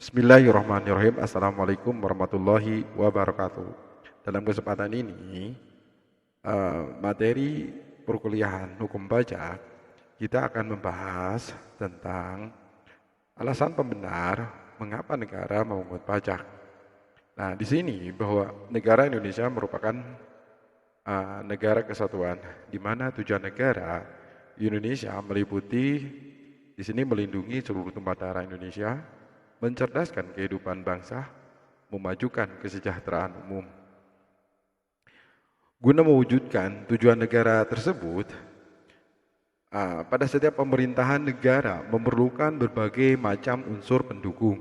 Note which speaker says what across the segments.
Speaker 1: Bismillahirrahmanirrahim. Assalamualaikum warahmatullahi wabarakatuh. Dalam kesempatan ini, materi perkuliahan hukum pajak, kita akan membahas tentang alasan pembenar mengapa negara memungut pajak. Nah, di sini bahwa negara Indonesia merupakan negara kesatuan, di mana tujuan negara Indonesia meliputi di sini melindungi seluruh tumpah darah Indonesia, mencerdaskan kehidupan bangsa, memajukan kesejahteraan umum. Guna mewujudkan tujuan negara tersebut, pada setiap pemerintahan negara memerlukan berbagai macam unsur pendukung,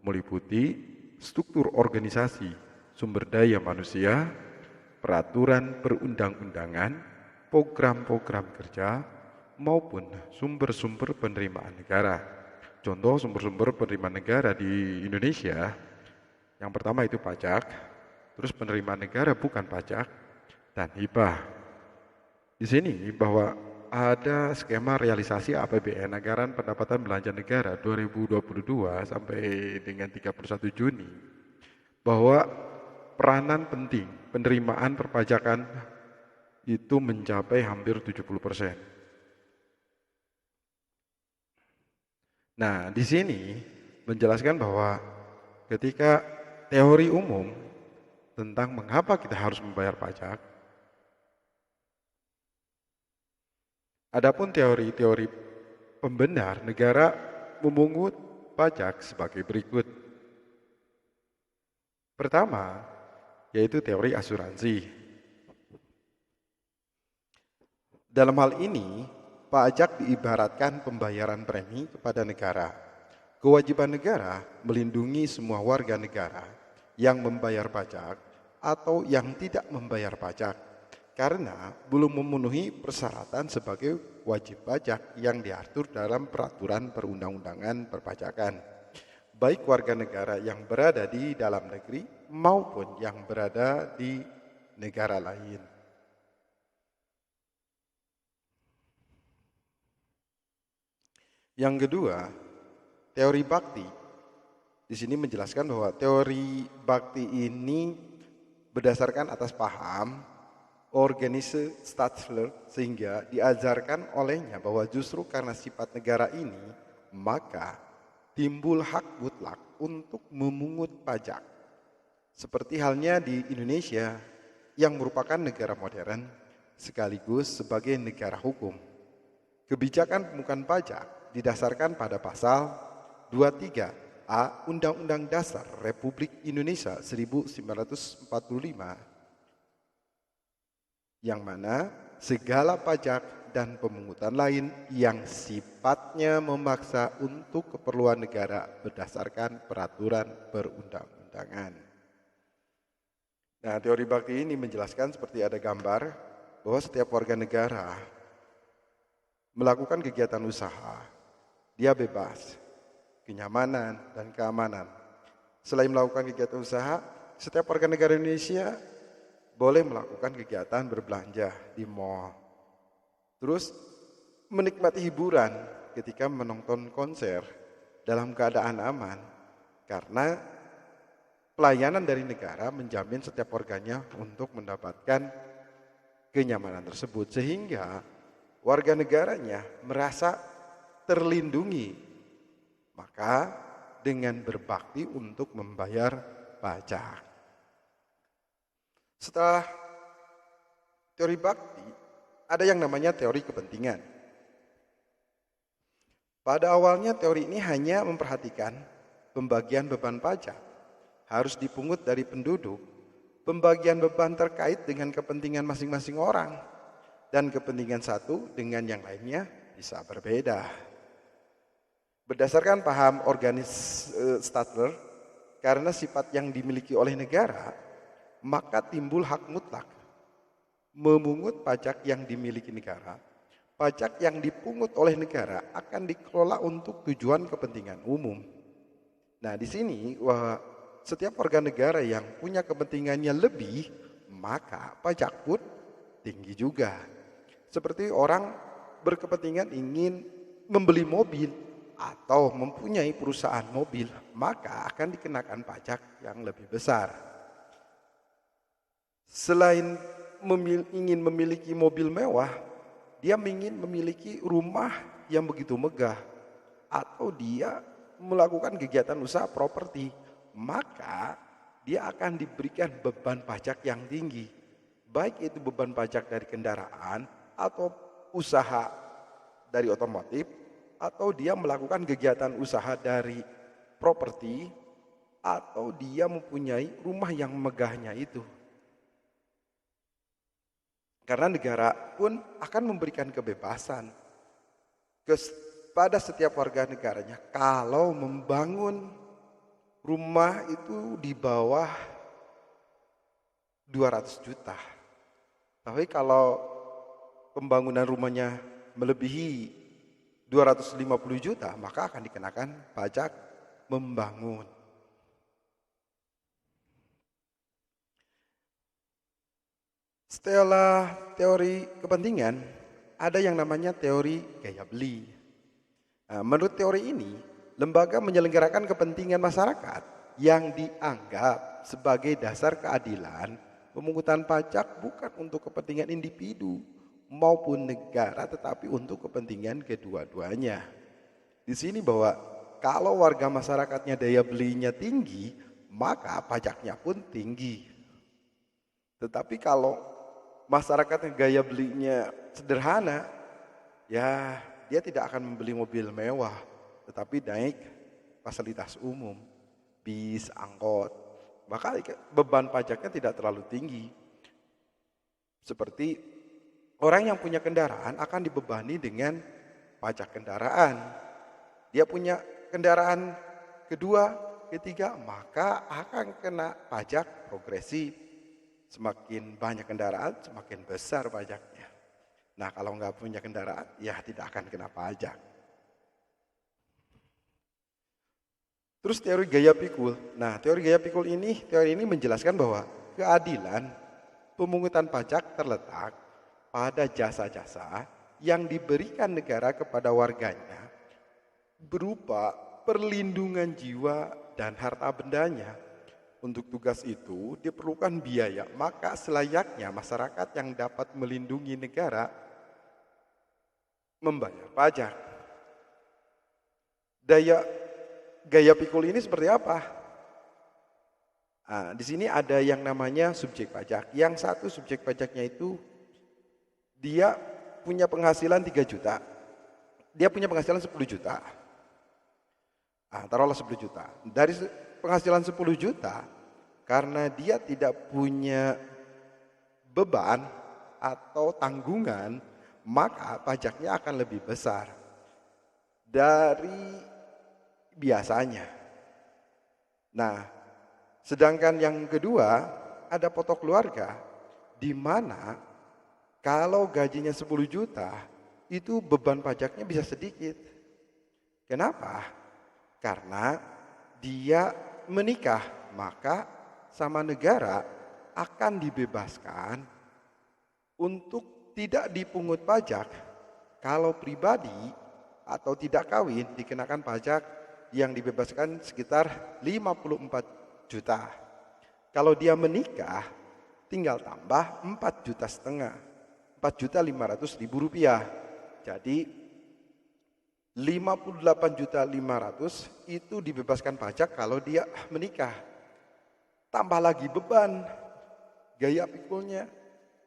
Speaker 1: meliputi struktur organisasi, sumber daya manusia, peraturan perundang-undangan, program-program kerja, maupun sumber-sumber penerimaan negara. Contoh sumber-sumber penerimaan negara di Indonesia, yang pertama itu pajak, terus penerimaan negara bukan pajak, dan hibah. Di sini bahwa ada skema realisasi APBN Anggaran Pendapatan Belanja Negara 2022 sampai dengan 31 Juni, bahwa peranan penting penerimaan perpajakan itu mencapai hampir 70%. Nah, di sini menjelaskan bahwa ketika teori umum tentang mengapa kita harus membayar pajak, adapun teori-teori pembenar negara memungut pajak sebagai berikut. Pertama, yaitu teori asuransi. Dalam hal ini, pajak diibaratkan pembayaran premi kepada negara. Kewajiban negara melindungi semua warga negara yang membayar pajak atau yang tidak membayar pajak karena belum memenuhi persyaratan sebagai wajib pajak yang diatur dalam peraturan perundang-undangan perpajakan, baik warga negara yang berada di dalam negeri maupun yang berada di negara lain. Yang kedua, teori bakti. Di sini menjelaskan bahwa teori bakti ini berdasarkan atas paham Organise Staatsler, sehingga diajarkan olehnya bahwa justru karena sifat negara ini, maka timbul hak mutlak untuk memungut pajak. Seperti halnya di Indonesia yang merupakan negara modern sekaligus sebagai negara hukum. Kebijakan pemungutan pajak didasarkan pada pasal 23A Undang-Undang Dasar Republik Indonesia 1945, yang mana segala pajak dan pemungutan lain yang sifatnya memaksa untuk keperluan negara berdasarkan peraturan perundang-undangan. Nah, teori bakti ini menjelaskan seperti ada gambar bahwa setiap warga negara melakukan kegiatan usaha, dia bebas, kenyamanan dan keamanan. Selain melakukan kegiatan usaha, setiap warga negara Indonesia boleh melakukan kegiatan berbelanja di mall. Terus menikmati hiburan ketika menonton konser dalam keadaan aman, karena pelayanan dari negara menjamin setiap warganya untuk mendapatkan kenyamanan tersebut, sehingga warga negaranya merasa terlindungi. Maka dengan berbakti untuk membayar pajak. Setelah teori bakti, ada yang namanya teori kepentingan. Pada awalnya teori ini hanya memperhatikan pembagian beban pajak harus dipungut dari penduduk, pembagian beban terkait dengan kepentingan masing-masing orang, dan kepentingan satu dengan yang lainnya bisa berbeda. Berdasarkan paham Organise Staatsler, karena sifat yang dimiliki oleh negara, maka timbul hak mutlak memungut pajak yang dimiliki negara. Pajak yang dipungut oleh negara akan dikelola untuk tujuan kepentingan umum. Nah, di sini setiap warga negara yang punya kepentingannya lebih, maka pajak pun tinggi juga. Seperti orang berkepentingan ingin membeli mobil, atau mempunyai perusahaan mobil, maka akan dikenakan pajak yang lebih besar. Selain ingin memiliki mobil mewah, dia ingin memiliki rumah yang begitu megah, atau dia melakukan kegiatan usaha properti, maka dia akan diberikan beban pajak yang tinggi. Baik itu beban pajak dari kendaraan atau usaha dari otomotif, atau dia melakukan kegiatan usaha dari properti, atau dia mempunyai rumah yang megahnya itu. Karena negara pun akan memberikan kebebasan kepada setiap warga negaranya kalau membangun rumah itu di bawah 200 juta. Tapi kalau pembangunan rumahnya melebihi 250 juta, maka akan dikenakan pajak membangun. Setelah teori kepentingan, ada yang namanya teori gaya beli. Nah, menurut teori ini, lembaga menyelenggarakan kepentingan masyarakat yang dianggap sebagai dasar keadilan. Pemungutan pajak bukan untuk kepentingan individu maupun negara, tetapi untuk kepentingan kedua-duanya. Di sini bahwa kalau warga masyarakatnya daya belinya tinggi, maka pajaknya pun tinggi. Tetapi kalau masyarakatnya gaya belinya sederhana, ya dia tidak akan membeli mobil mewah, tetapi naik fasilitas umum, bis, angkot, maka beban pajaknya tidak terlalu tinggi. Seperti orang yang punya kendaraan akan dibebani dengan pajak kendaraan. Dia punya kendaraan kedua, ketiga, maka akan kena pajak progresif. Semakin banyak kendaraan, semakin besar pajaknya. Nah, kalau nggak punya kendaraan, ya tidak akan kena pajak. Terus teori gaya pikul. Nah, teori ini menjelaskan bahwa keadilan pemungutan pajak terletak pada jasa-jasa yang diberikan negara kepada warganya berupa perlindungan jiwa dan harta bendanya. Untuk tugas itu diperlukan biaya, maka selayaknya masyarakat yang dapat melindungi negara membayar pajak. Gaya pikul ini seperti apa? Nah, di sini ada yang namanya subjek pajak. Yang satu subjek pajaknya itu dia punya penghasilan 3 juta. Dia punya penghasilan 10 juta. Nah, taruhlah 10 juta. Dari penghasilan 10 juta, karena dia tidak punya beban atau tanggungan, maka pajaknya akan lebih besar dari biasanya. Nah, sedangkan yang kedua ada pokok keluarga, di mana kalau gajinya 10 juta itu beban pajaknya bisa sedikit. Kenapa? Karena dia menikah, maka sama negara akan dibebaskan untuk tidak dipungut pajak. Kalau pribadi atau tidak kawin dikenakan pajak yang dibebaskan sekitar 54 juta. Kalau dia menikah tinggal tambah 4,5 juta, 4.500.000 rupiah. Jadi 58.500.000 itu dibebaskan pajak kalau dia menikah. Tambah lagi beban gaya pikulnya,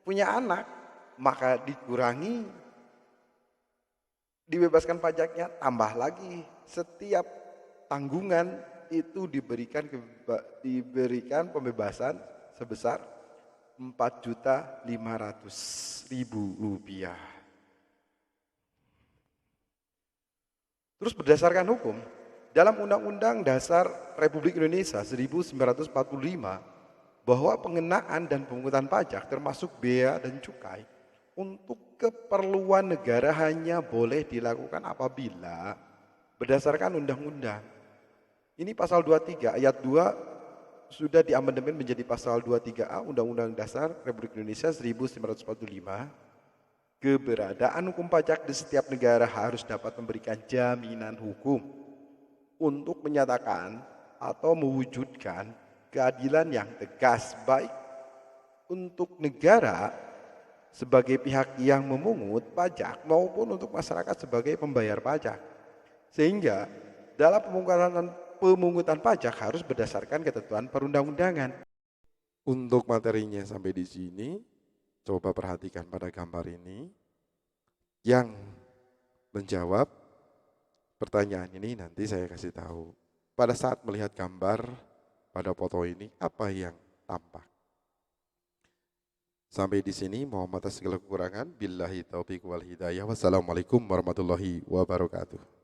Speaker 1: punya anak, maka dikurangi, dibebaskan pajaknya, tambah lagi. Setiap tanggungan itu diberikan pembebasan sebesar 4.500.000 rupiah. Terus berdasarkan hukum, dalam Undang-Undang Dasar Republik Indonesia 1945, bahwa pengenaan dan pemungutan pajak termasuk bea dan cukai untuk keperluan negara hanya boleh dilakukan apabila berdasarkan undang-undang. Ini pasal 23 ayat 2 sudah diamandemen menjadi pasal 23A Undang-Undang Dasar Republik Indonesia 1945. Keberadaan hukum pajak di setiap negara harus dapat memberikan jaminan hukum untuk menyatakan atau mewujudkan keadilan yang tegas baik untuk negara sebagai pihak yang memungut pajak maupun untuk masyarakat sebagai pembayar pajak. Sehingga dalam pemungutan pajak harus berdasarkan ketentuan perundang-undangan. Untuk materinya sampai di sini, coba perhatikan pada gambar ini. Yang menjawab pertanyaan ini nanti saya kasih tahu. Pada saat melihat gambar pada foto ini, apa yang tampak? Sampai di sini, mohon maaf atas segala kekurangan. Billahi taufiq wal hidayah. Wassalamualaikum warahmatullahi wabarakatuh.